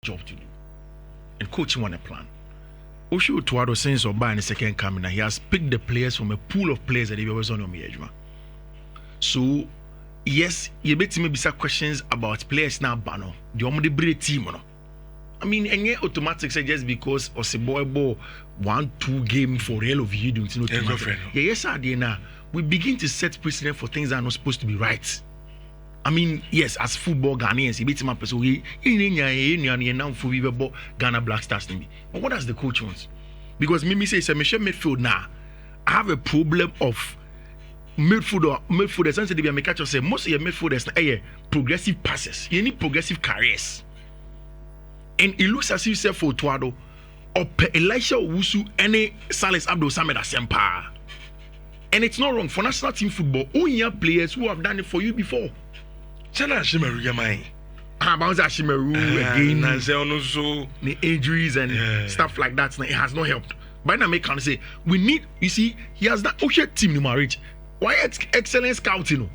job to do. And coach want a plan. Osho Tuado since Oba in the second coming, he has picked the players from a pool of players that he was on Omiyejuma. So yes, you bet me some questions about players now bano. The omode breed team no. I mean, and yet automatic say just because Oseboy 1-2 game for real of you doing automatic. Yeah, yes, now we begin to set precedent for things that are not supposed to be right. I mean, yes, as football Ghanaians, he beats my person. He now for Ghana Black Stars. But what does the coach want? Because Mimi says, midfield now. I have a problem of midfielders. Essentially, we make say most of your midfielders are progressive passes. You need progressive careers. And it looks as if you say for Tuado or Elisha Owusu any Salis Abdul Samed Asempa. And it's not wrong for national team football. Only players who have done it for you before. Chana Shimeru Yamai. About Shimeru again, the injuries and stuff like that. It has not helped. But now I can say we need. You see, he has that Osha team in marriage. Why excellent scouting?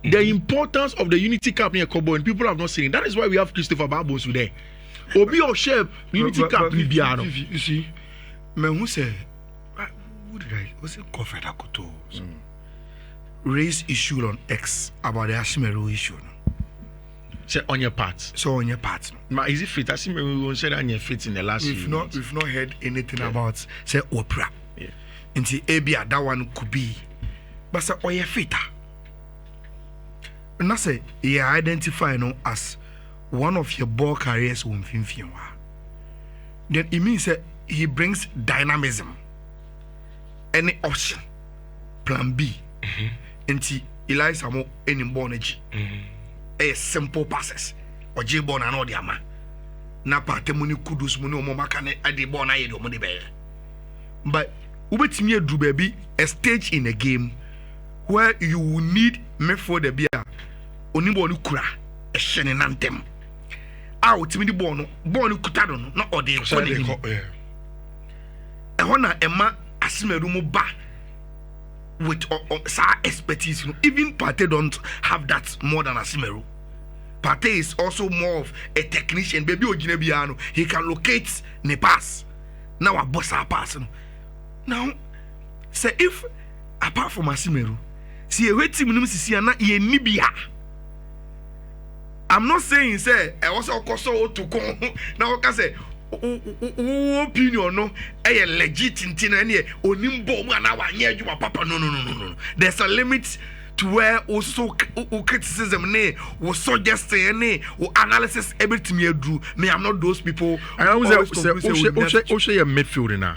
The importance of the Unity Cup near Kobo and people have not seen it. That is why we have Christopher Babos there. Obi Osha Unity Cup Libiano. You see, man, who said? What did I? Was it Kofi Akoto? Raise issue on X about the Ashimeru issue. Say on your part. So on your part. Ma is it fit? Ashimeru said on your fit in the last. We've not heard anything about say opera. Yeah. Until Abia that one could be, but say on your fit. And I say you identify no as one of your ball carriers who Fiifi. Then it means that he brings dynamism. Any option, plan B. Nti Eliza mo any boneji. A simple passes. Or J-Bon and all the ama. Na patemuni kudus muni omomakane adi bona yedo money be. But ubetimi do baby a stage in a game where you will need me for the beer. Onimbo ni kura a shene nantem. Out me the bono kutado no not or the Ehona Emma Asimerumo ba. With expertise, even Pate don't have that more than Asimeru. Pate is also more of a technician. Baby Ojinebiano, he can locate the pass. Now a boss are passing. Now, say if apart from Asimeru, see a wait team see na ye nibia. I'm not saying say I also also to come now. I say. Opinion no legit intina any onimbo mu na wanye adwuma papa no. There's a limit to where also criticism ne was suggesting ne analysis everything you do. Me I'm not those people. I always say Osha your midfield now.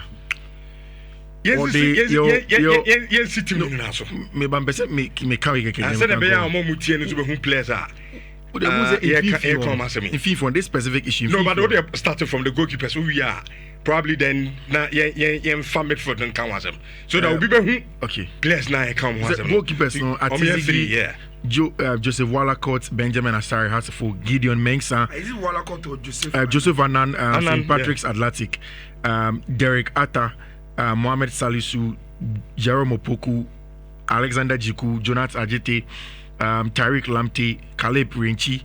Yes sitting na so me ban pese me carry keke. I said be am mo tie no to be hu players are. In Fiifi on this specific issue. No, but they started from the goalkeepers who we are. Probably then na midfield and come them. So that will be okay. Players now come was them. Goalkeepers no Atizigi, Joseph Wallacott, Benjamin Asari Hasselford, Gideon Mensah. Is it Wallacott or Joseph? Joseph Annan, St. Patrick's Athletic, Derek Atta, Mohamed Salisu, Jerome Opoku, Alexander Jiku, Jonathan Ajete. Tariq Lamptey, Caleb Renchi,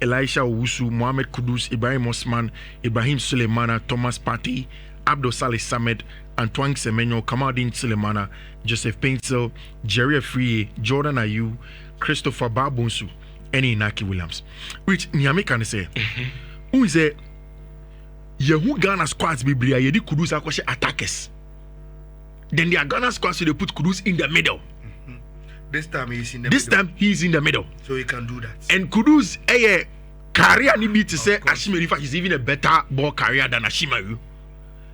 Elisha Owusu, Mohamed Kudus, Ibrahim Osman, Ibrahim Suleimana, Thomas Partey, Abdul Saleh Samed, Antoine Semenyo, Kamaldeen Sulemana, Joseph Paintsel, Jerry Afriye, Jordan Ayew, Christopher Babonsu, and Inaki Williams. Which Nyame can say, who is a Yehu Ghana squads Biblia, Yedi Kudus Akoshe attackers. Then the Ghana squads, so they put Kudus in the middle. This time he's in the middle. This time he's in the middle. So he can do that. And Kudus, career need to say Ashimeru, in fact, is even a better ball carrier than Ashimeru.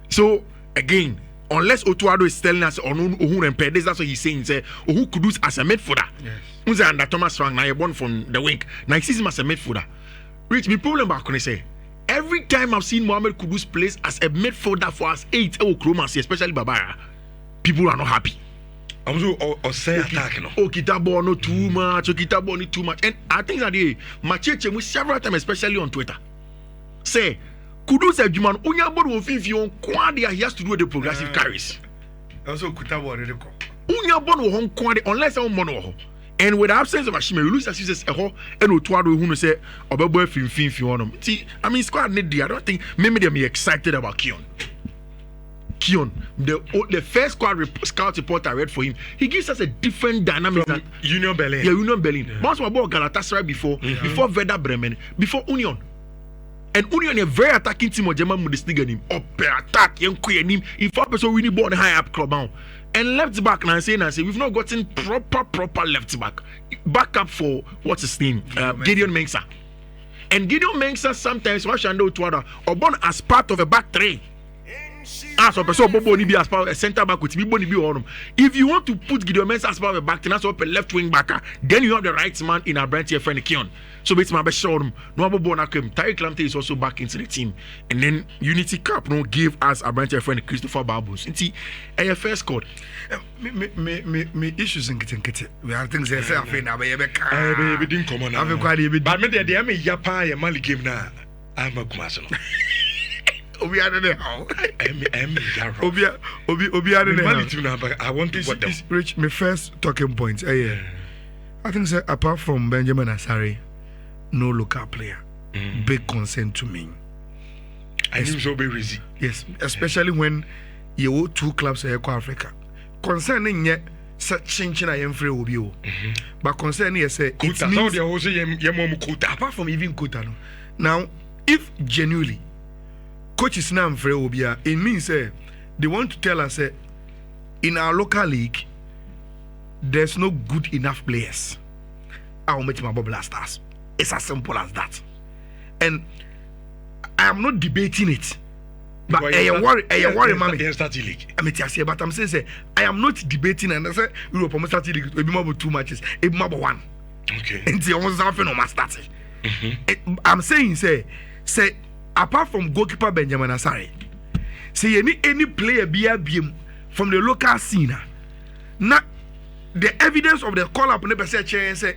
So again, unless Otuado is telling us on Ohun and Pedes, that's what he's saying. Say Ohu Kudus as a midfielder. Yes. Who's under Thomas Frank? Now you're born from the wing. Now he sees him as a midfielder. Which me problem back when I say every time I've seen Mohamed Kudus plays as a midfielder for us 8 Chromacy, especially Babara, people are not happy. I'm so say attack no. Okitabo no too much. Okitabo no too much. And I think that the Macheche we several times, especially on Twitter, say Kudus Juman Unyabo of Fiifi on Quadia, he has to do the progressive carries. Also Kutabo already come. Unyabo on Quadia unless I'm mono. And with the absence of Ashime, you lose as you say, and Otuado who say, or Bobo Fiifi on them. See, I mean, squad need. I don't think maybe they'll be excited about Keon. The first scout report I read for him, he gives us a different dynamic from Union Berlin. Yeah, Union Berlin. Once we bought Galatasaray before Werder Bremen, before Union. And Union a very attacking team of German Bundesliga. Up attack, young queen him. If one person really born high up club now. And left back now saying we've not gotten proper left back. Backup for what's his name? Gideon Mensah. And Gideon Mensah sometimes Washando Tuada or born as part of a back three. As a person Bobo ni be as part of a centre back with Bibo ni be on him. If you want to put Gideon Mensah as part of a back three, that's up a left wing backer, then you have the right man in our branch here, friend Keon. So it's my best show. No Bobo na come. Tariq Lamptey is also back into the team. And then Unity Cup no give us our branch here, friend Christopher Babus. See, and your first scored. Me issues in kitchen. We are things I say I feel now. We didn't come on. I've quite a bit. But me the am a yapa a Mali game now. I'm a Kumasano. Obi are there how? I'm Yaro. Obi are there. Mali team now, but I want to put them. Rich, my first talking point. I think so, apart from Benjamin Asare, no local player. Big concern to me. I knew so very easy. Yes, especially when you owe two clubs in Africa. Concerning yet such changing I am free will be. But concerning yes, it means apart from even Kuta. Now, if genuinely coach is now free will be, it means they want to tell us in our local league there's no good enough players. I'll make my Blasters. It's as simple as that. And I am not debating it. But I worry, mommy. But I'm saying, I am not debating, and I say Europe almost started league. It be more 2 matches. It be more 1. Okay. And the almost something on my start. I'm saying, say, apart from goalkeeper Benjamin Asare, say any player be from the local scene. Now, the evidence of the call up never say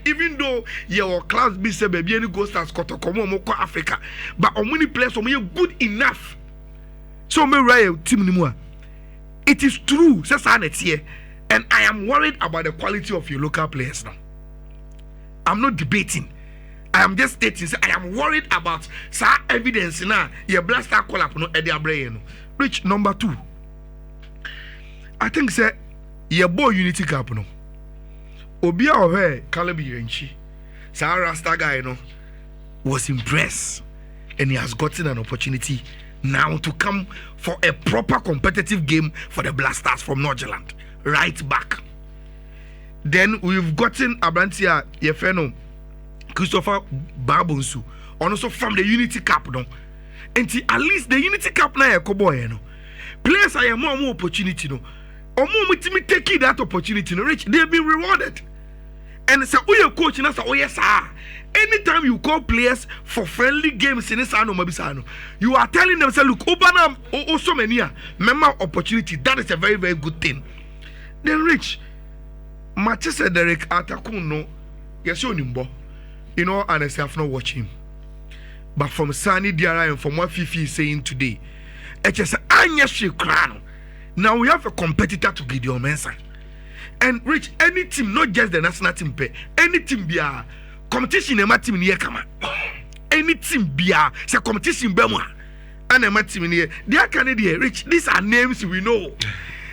even though your class be say baby any go stars kotokomo Africa, but how many players are good enough? So me right team anymore. It is true, here, and I am worried about the quality of your local players now. I'm not debating. I am just stating. I am worried about evidence now. Your blaster call up no Eddie Abraham. Rich number 2. I think say your boy Unity Cup no. Obia ohe Caleb Yenchi. Rasta guy no was impressed, and he has gotten an opportunity now to come for a proper competitive game for the Blasters from Nordjylland, right back. Then we've gotten Abrantia Yefeno Christopher Babunsu, also from the Unity Cup no. And at least the Unity Cup na boy no. Players are more opportunity no. Or more taking that opportunity no. Rich, they've been rewarded. And so we are coaching us. Oh yes, sir. Anytime you call players for friendly games in this Mabisano, you are telling them, say, look, Obanam also many member opportunity. That is a very, very good thing. Then Rich, Manchester Derek Atakuno, yes, you know, and I have not watched him. But from Sani Diarra and from what Fiifi is saying today, it's just now we have a competitor to Gideon Mensah. And Rich, any team, not just the national team, any team be a competition in my team near Kama. Any team be a competition Bema and a team near. They are Canadian. Rich, these are names we know.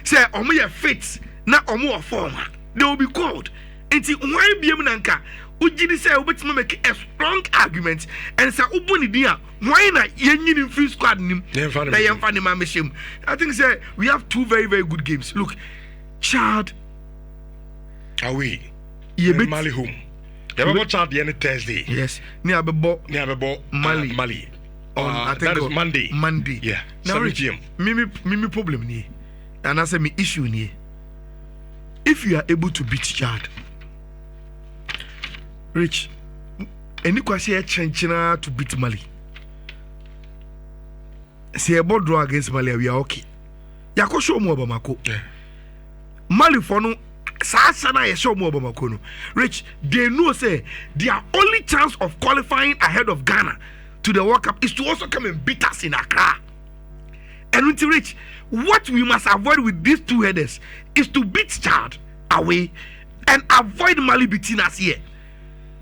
Say, Omo fits, not Omo former. They will be called. And see, why be Nanka? Ujidi say, we make a strong argument and say, Ubuni dia, why not yen free squad? I think say we have 2 very, very good games. Look, Chad. Away. Mali home. You have a child the Thursday. Yes. Near Mali. I think that is Monday. Monday. Yeah. Now, Rich, me problem ni, and I say me issue ni. If you are able to beat Chad, Rich, any question China to beat Mali. See about draw against Mali, we are okay. Yako show more about Mako. Mali for no. Rich, they know say their only chance of qualifying ahead of Ghana to the World Cup is to also come and beat us in Accra. And Rich, what we must avoid with these 2 headers is to beat Chad away and avoid Mali between us here.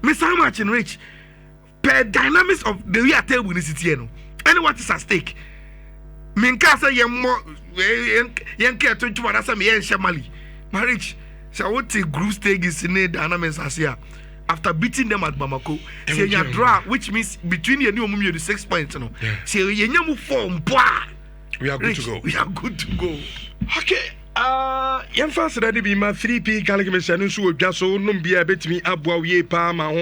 Miss how much in rich per dynamics of the way I tell when it's here no. And what is at stake? Minka say yen more yen care 21 as me yen Mali. Marriage. So what the group stage is in the dynamics as here. After beating them at Bamako, say you draw, which means between you and you 6 points. No, say you move form. We are good to go. We are good to go. Okay. Yɛmfa sɛ de bi ma 3p calculation nso odwa so no bia betimi aboa wie pa ma ho